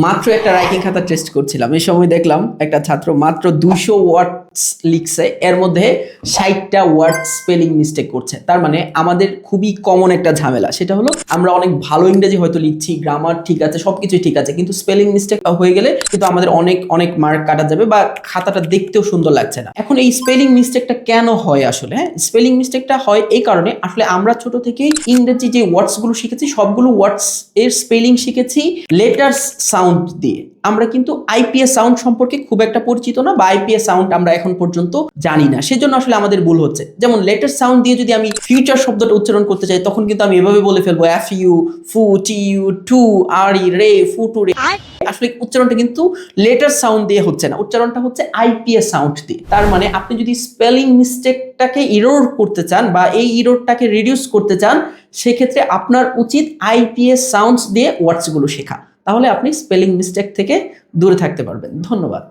মাত্র একটা রাইটিং খাতা টেস্ট করছিলাম, এই সময় দেখলাম একটা ছাত্র মাত্র 200 ওয়ার্ডস লিখছে, এর মধ্যে 60টা ওয়ার্ড স্পেলিং মিস্টেক করছে। তার মানে আমাদের খুবই কমন একটা ঝামেলা, সেটা হলো আমরা অনেক ভালো ইংরেজি হয়তো লিখছি, গ্রামার ঠিক আছে, সবকিছুই ঠিক আছে, কিন্তু স্পেলিং মিস্টেক হয়ে গেলে কিন্তু আমাদের অনেক অনেক মার্ক কাটা যাবে বা খাতাটা দেখতেও সুন্দর লাগছে না। এখন এই স্পেলিং মিস্টেকটা কেন হয় আসলে? হ্যাঁ, স্পেলিং মিস্টেকটা হয় এই কারণে, আসলে আমরা ছোট থেকেই ইংরেজি যে ওয়ার্ডস গুলো শিখেছি সবগুলো ওয়ার্ডস এর স্পেলিং শিখেছি লেটার্স সাউন্ড দিয়ে। আমরা কিন্তু আইপিএস সাউন্ড সম্পর্কে খুব একটা পরিচিত না, বা আইপিএস সাউন্ড আমরা এখন পর্যন্ত জানি না, সেজন্য আসলে আমাদের ভুল হচ্ছে। যেমন লেটার সাউন্ড দিয়ে যদি আমি ফিউচার শব্দটা উচ্চারণ করতে চাই, তখন কিন্তু আমি এভাবে বলে ফেলবো এফ ইউ, ফু, টি ইউ, টু, আর ই, রে, ফু, টু, রে। আসলে উচ্চারণটা কিন্তু লেটার সাউন্ড দিয়ে হচ্ছে না, উচ্চারণটা হচ্ছে আইপিএস সাউন্ড দিয়ে। তার মানে আপনি যদি স্পেলিং মিস্টেকটাকে ইরোর করতে চান বা এই ইরোরটাকে রিডিউস করতে চান, সেক্ষেত্রে আপনার উচিত আইপিএস সাউন্ডস দিয়ে ওয়ার্ডসগুলো শেখা। তাহলে আপনি স্পেলিং মিস্টেক থেকে দূরে থাকতে পারবেন। ধন্যবাদ।